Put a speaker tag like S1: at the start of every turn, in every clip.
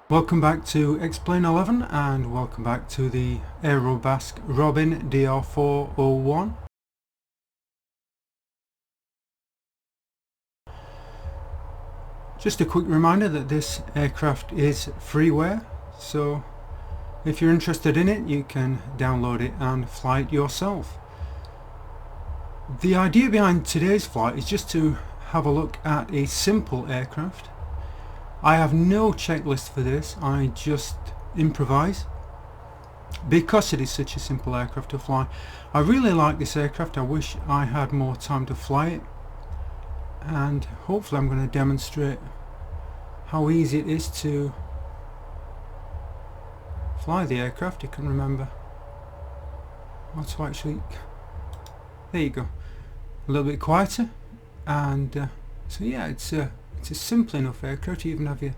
S1: Welcome back to Explain 11 and welcome back to the Aerobask DR401. Just a quick reminder that this aircraft is freeware, so if you're interested in it you can download it and fly it yourself. The idea behind today's flight is just to have a look at a simple aircraft. I have no checklist for this, I just improvise because it is such a simple aircraft to fly. I really like this aircraft. I wish I had more time to fly it, and hopefully I'm going to demonstrate how easy it is to fly the aircraft. You can remember how to actually, there you go, a little bit quieter, and so yeah, it's a simple enough aircraft. You even have your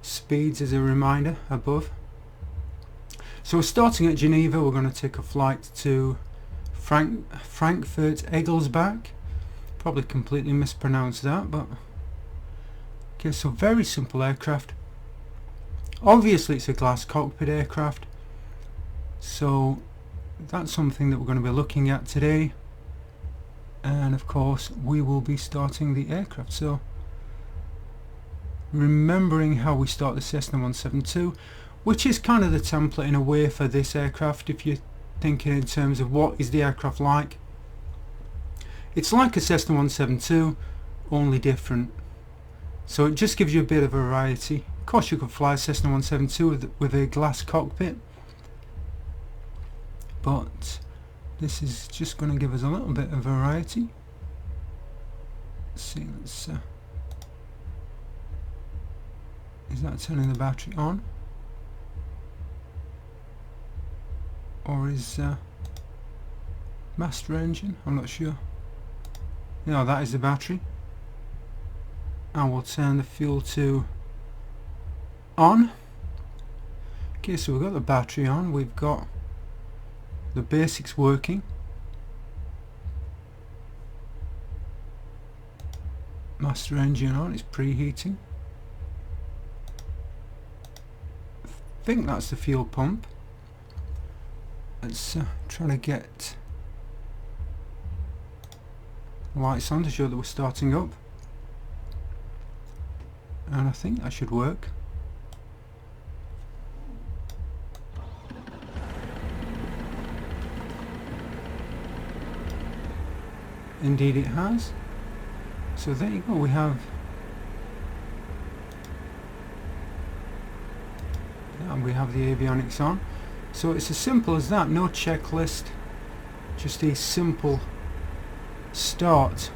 S1: speeds as a reminder above. So we're starting at Geneva. We're going to take a flight to Frankfurt Egelsbach. Probably completely mispronounced that, but okay. So very simple aircraft. Obviously it's a glass cockpit aircraft, so that's something that we're going to be looking at today, and of course we will be starting the aircraft. So remembering how we start the Cessna 172, which is kind of the template in a way for this aircraft. If you're thinking in terms of what is the aircraft like, it's like a Cessna 172, only different. So it just gives you a bit of variety. Of course you could fly a Cessna 172 with a glass cockpit, but this is just going to give us a little bit of variety. Let's see, is that turning the battery on? Or is master engine? I'm not sure. No, that is the battery. And we'll turn the fuel to on. Okay, so we've got the battery on, we've got the basics working. Master engine on, it's preheating. I think that's the fuel pump. Let's try to get lights on to show that we're starting up, and I think that should work. Indeed it has. So there you go, we have, and we have the avionics on. So it's as simple as that, no checklist, just a simple start.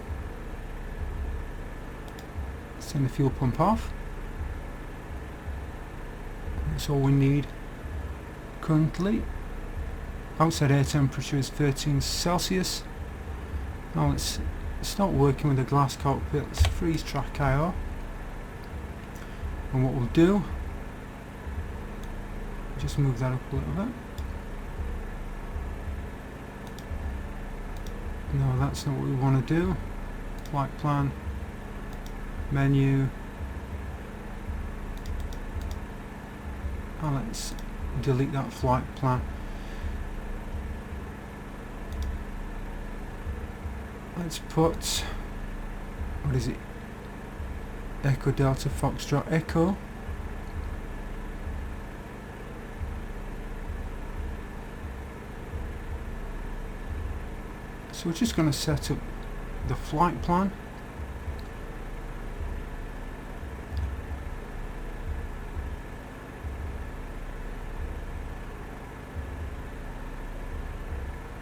S1: Let's turn the fuel pump off. That's all we need currently. Outside air temperature is 13 Celsius. Now let's start working with the glass cockpit. Let's freeze track IR, and what we'll do, just move that up a little bit. No, that's not what we want to do. Flight plan, menu, and let's delete that flight plan. Let's put, what is it, Echo Delta Foxtrot Echo. So we're just going to set up the flight plan.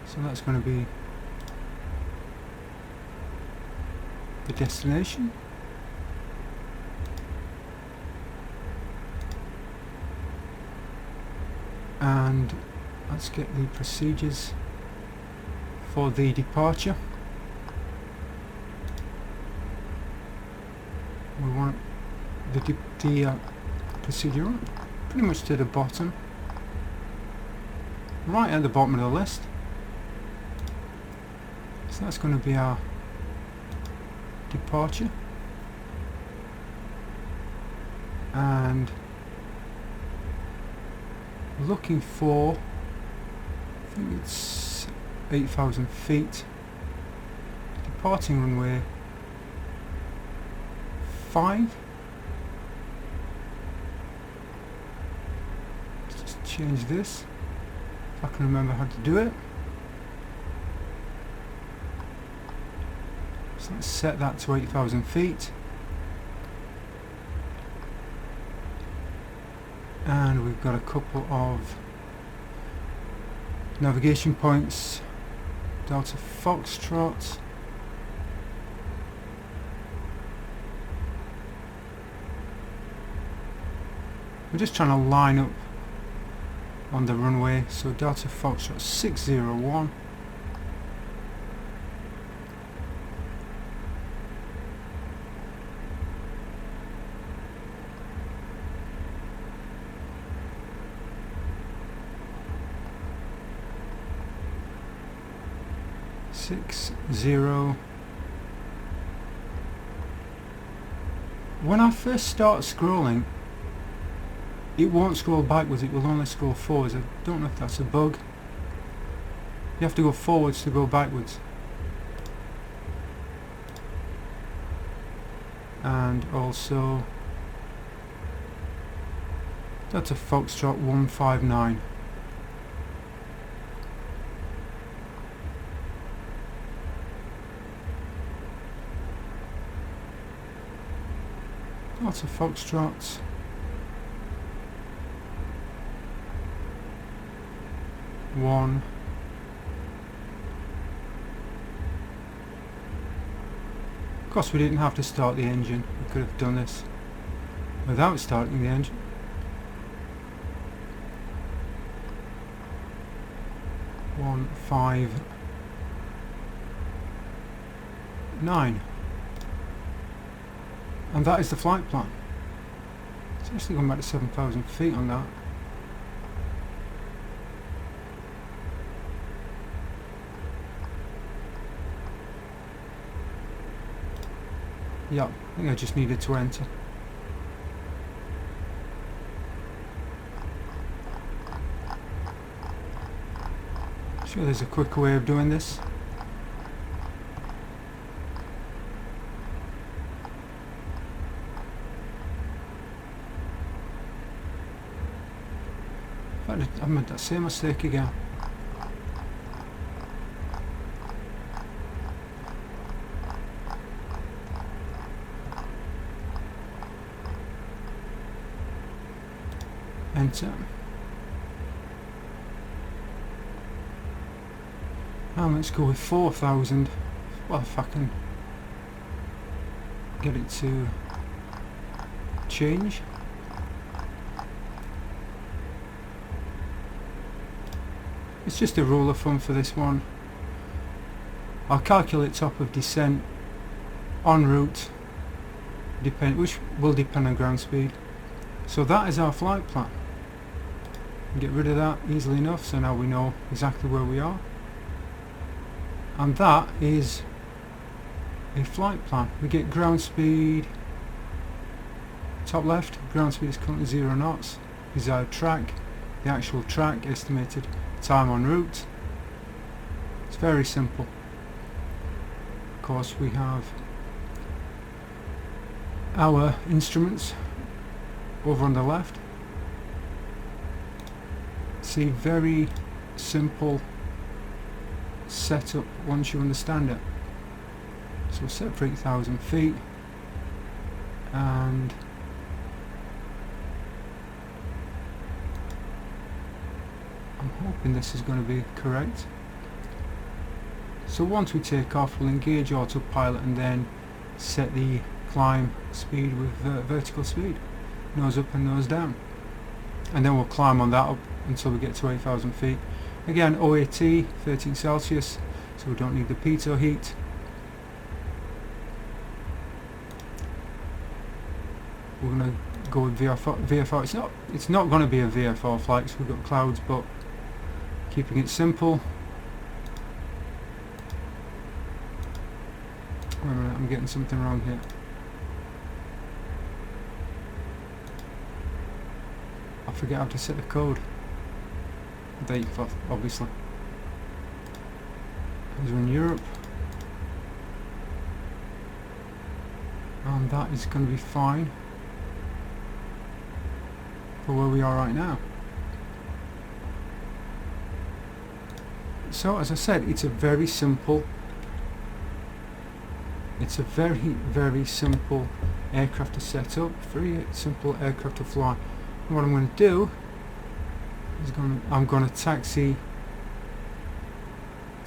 S1: So that's going to be the destination. And let's get the procedures for the departure. We want the procedure pretty much to the bottom, right at the bottom of the list. So that's going to be our departure, and We're looking for, I think it's 8,000 feet. Departing runway 5. Let's just change this, if I can remember how to do it. So let's set that to 8,000 feet. And we've got a couple of navigation points. Delta Foxtrot. We're just trying to line up on the runway. So Delta Foxtrot 601. When I first start scrolling, it won't scroll backwards, it will only scroll forwards. I don't know if that's a bug. You have to go forwards to go backwards. And also that's a Foxtrot 159. Lots of Foxtrots. One. Of course we didn't have to start the engine. We could have done this without starting the engine. One, 5, 9. And that is the flight plan. It's actually going back to 7,000 feet on that. Yep, I think I just needed to enter. Sure, there's a quicker way of doing this. In fact, I made that same mistake again. Enter. And let's go with 4,000. Well, if I can get it to change. It's just a rule of thumb for this one. I'll calculate top of descent en route, which will depend on ground speed. So that is our flight plan. Get rid of that easily enough, so now we know exactly where we are. And that is a flight plan. We get ground speed, top left, ground speed is currently 0 knots. Desired track, the actual track, estimated time en route. It's very simple. Of course we have our instruments over on the left. See, very simple setup once you understand it. So set for 8,000 feet, and I'm hoping this is going to be correct. So once we take off, we'll engage autopilot and then set the climb speed with vertical speed, nose up and nose down, and then we'll climb on that up until we get to 8,000 feet. Again, OAT 13 Celsius, so we don't need the pitot heat. We're going to go with VFR. It's not going to be a VFR flight because we've got clouds, but keeping it simple. Wait a minute, I'm getting something wrong here. I forget how to set the code. date obviously. As we're in Europe, and that is going to be fine for where we are right now. So as I said, it's a very simple simple aircraft to set up, very simple aircraft to fly. And what I'm going to do is I'm going to taxi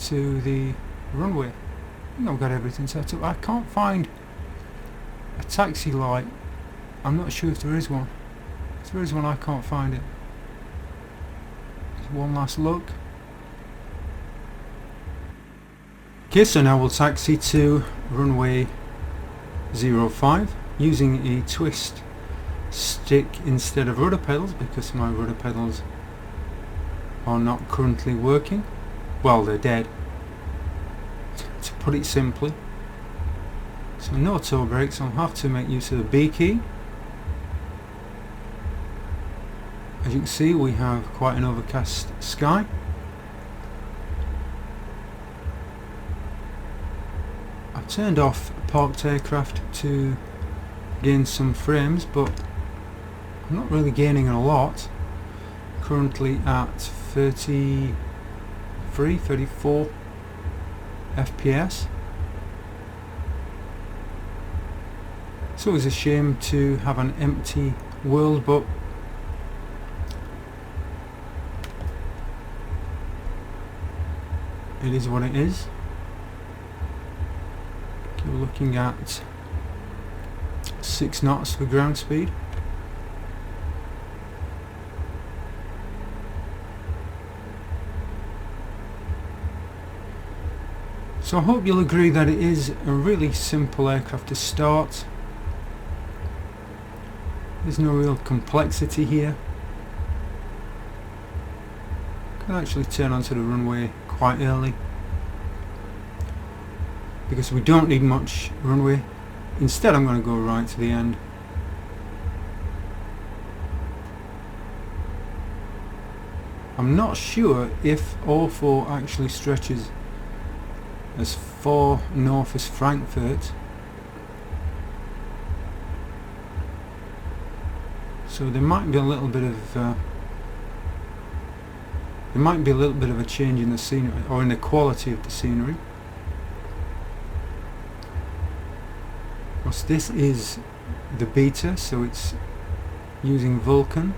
S1: to the runway. I think I've got everything set up. I can't find a taxi light. I'm not sure if there is one. If there is one, I can't find it. Just one last look. Okay, so now we'll taxi to runway 05 using a twist stick instead of rudder pedals, because my rudder pedals are not currently working. Well, they're dead, to put it simply. So no toe brakes, I'll have to make use of the B key. As you can see, we have quite an overcast sky. I've turned off parked aircraft to gain some frames, but I'm not really gaining a lot. Currently at 33, 34 FPS. It's always a shame to have an empty world, but it is what it is. Okay, we're looking at 6 knots for ground speed. So I hope you'll agree that it is a really simple aircraft to start. There's no real complexity here. Can actually turn onto the runway quite early, because we don't need much runway. Instead, I'm going to go right to the end. I'm not sure if 04 actually stretches as far north as Frankfurt, so there might be a little bit of a change in the scenery, or in the quality of the scenery. Of course, this is the beta, so it's using Vulkan.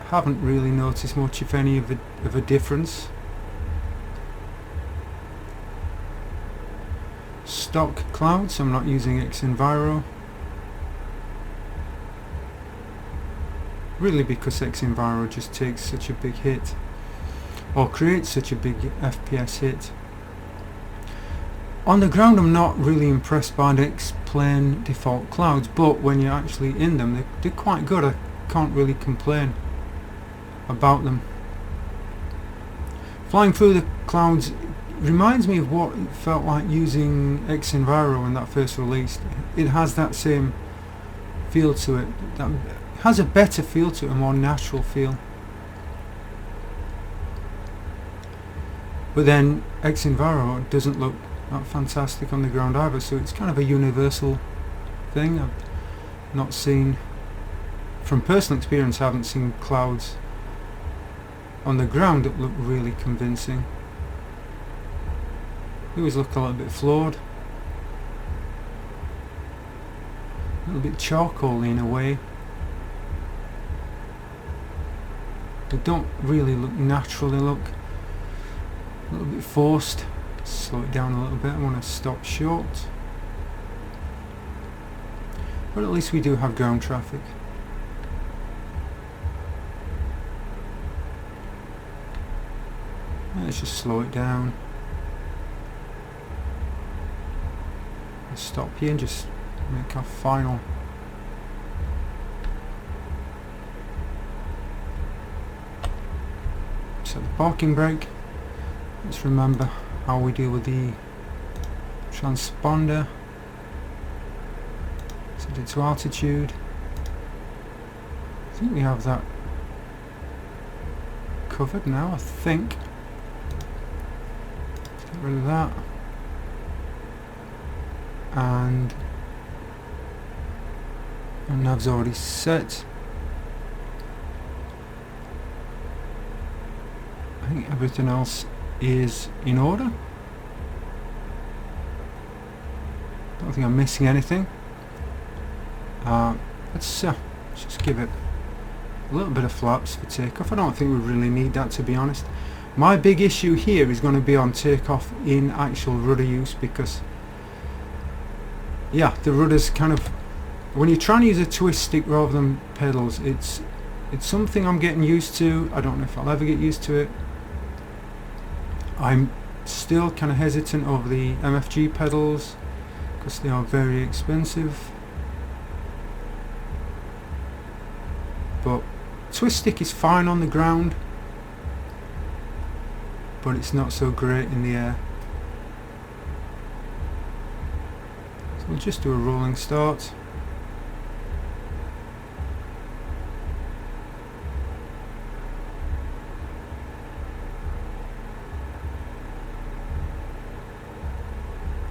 S1: I haven't really noticed much, if any, of a difference. Stock clouds, I'm not using X-Enviro. Really, because X-Enviro just takes such a big hit, or creates such a big FPS hit. On the ground, I'm not really impressed by the X-plane default clouds, but when you're actually in them, they're quite good. I can't really complain about them. Flying through the clouds reminds me of what it felt like using X-Enviro when that first released. It has that same feel to it. That has a better feel to it, a more natural feel. But then X-Enviro doesn't look that fantastic on the ground either, so it's kind of a universal thing. I've not seen, from personal experience, I haven't seen clouds on the ground that look really convincing. They always look a little bit flawed, a little bit charcoaly in a way. They don't really look natural, they look a little bit forced. Slow it down a little bit, I want to stop short. But at least we do have ground traffic. Let's just slow it down. Let's stop here and just make our final. Set the parking brake. Let's remember how we deal with the transponder. Set it to altitude. I think we have that covered now, I think. Let's get rid of that. And our nav's already set. I think everything else is in order. Don't think I'm missing anything. Let's just give it a little bit of flaps for takeoff. I don't think we really need that, to be honest. My big issue here is going to be on takeoff in actual rudder use, because yeah, the rudder's kind of, when you're trying to use a twist stick rather than pedals, it's something I'm getting used to. I don't know if I'll ever get used to it. I'm still kind of hesitant over the MFG pedals because they are very expensive. But twist stick is fine on the ground, but it's not so great in the air. So we'll just do a rolling start.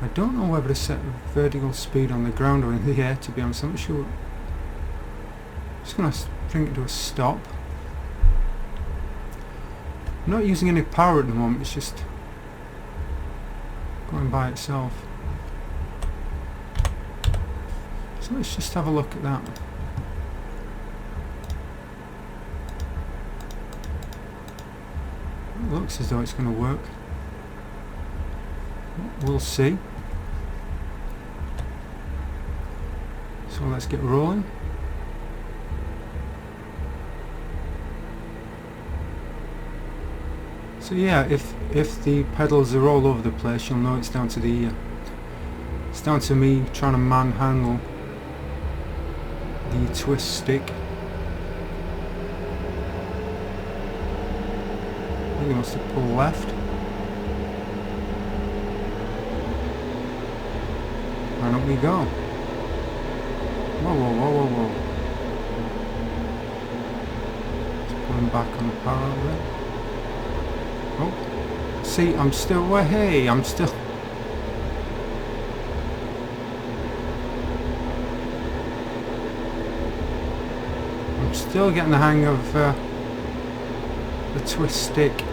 S1: I don't know whether to set a vertical speed on the ground or in the air, to be honest. I'm not sure. I'm just going to bring it to a stop. I'm not using any power at the moment, it's just going by itself. So let's just have a look at that. It looks as though it's going to work. We'll see. So let's get rolling. So yeah, if the pedals are all over the place, you'll know it's down to the it's down to me trying to manhandle the twist stick. I think he wants to pull left. And up we go. Whoa, whoa, whoa, whoa, whoa. Just pulling back on the power a bit. Oh, see, I'm still, well, hey, I'm still. I'm still getting the hang of the twist stick.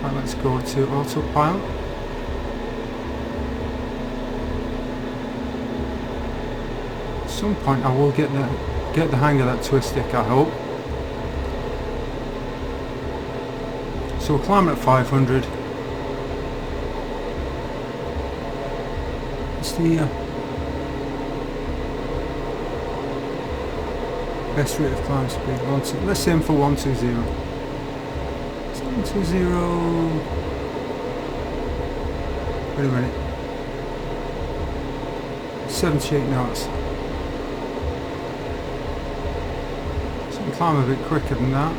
S1: Right, let's go to autopilot. At some point I will get the hang of that twist stick, I hope. So we'll climb at 500. It's the best rate of climb speed. Let's aim for 120. 120. Wait a minute. 78 knots. So we can climb a bit quicker than that.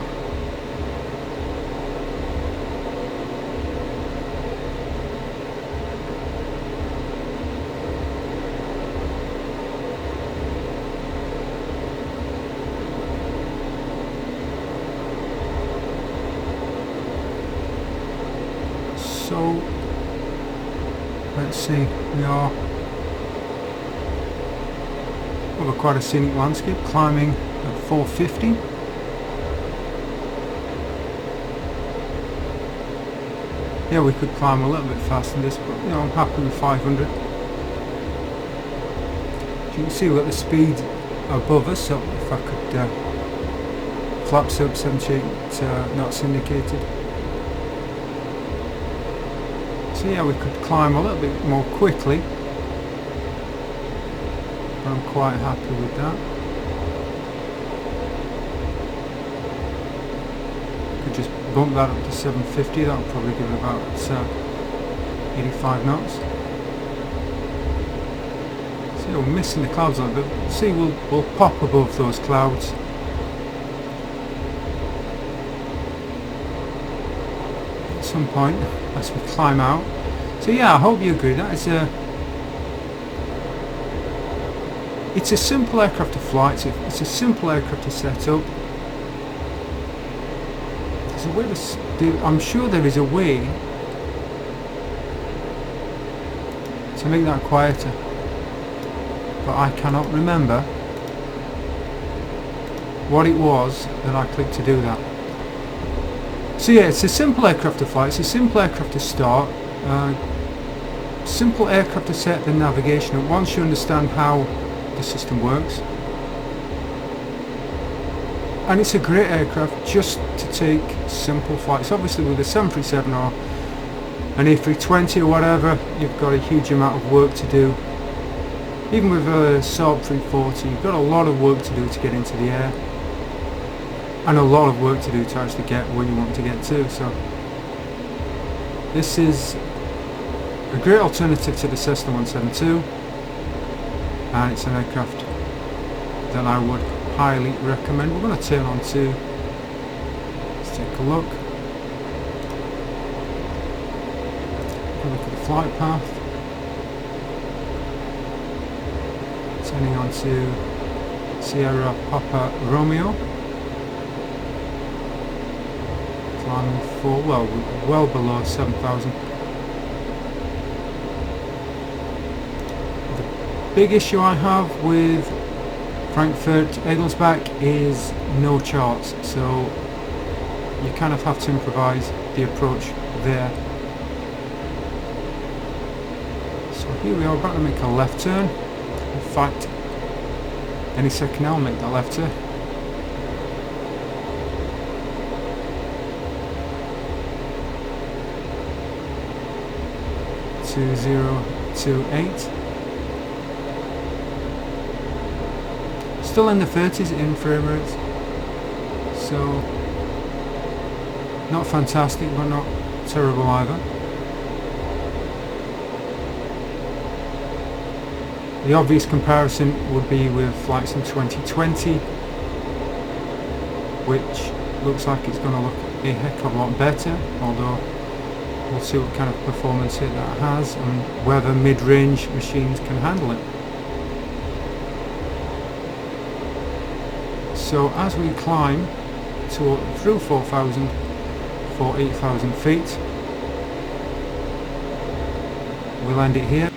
S1: So let's see, we are over quite a scenic landscape, climbing at 450. Yeah, we could climb a little bit faster than this, but you know, I'm happy with 500. As you can see, we've got the speed above us, so if I could flaps up, 78 knots indicated. So yeah, we could climb a little bit more quickly, but I'm quite happy with that. Could just bump that up to 750, that'll probably give it about 85 knots. So yeah, we're missing the clouds a little bit. See, we'll pop above those clouds. At some point, as we climb out. So yeah, I hope you agree. That is it's a simple aircraft to fly, it's a simple aircraft to set up. There's a way I'm sure there is a way to make that quieter, but I cannot remember what it was that I clicked to do that. So yeah, it's a simple aircraft to fly, it's a simple aircraft to start, simple aircraft to set the navigation up once you understand how the system works. And it's a great aircraft just to take simple flights. Obviously with a 737 or an A320 or whatever, you've got a huge amount of work to do. Even with a Saab 340, you've got a lot of work to do to get into the air, and a lot of work to do to actually get where you want to get to. So this is a great alternative to the Cessna 172, and it's an aircraft that I would highly recommend. We're going to turn on to, let's take a look. Look at the flight path. Turning on to Sierra Papa Romeo. Climbing for well below 7,000. The big issue I have with Frankfurt Aerobask is no charts, so you kind of have to improvise the approach there. So here we are, about to make a left turn. In fact, any second now I'll make that left turn. Two 028. Still in the 30s in frame rates, so not fantastic but not terrible either. The obvious comparison would be with flights in 2020, which looks like it's going to look a heck of a lot better, although we'll see what kind of performance it that has and whether mid-range machines can handle it. So as we climb through 4,000 for 8,000 feet, we'll end it here.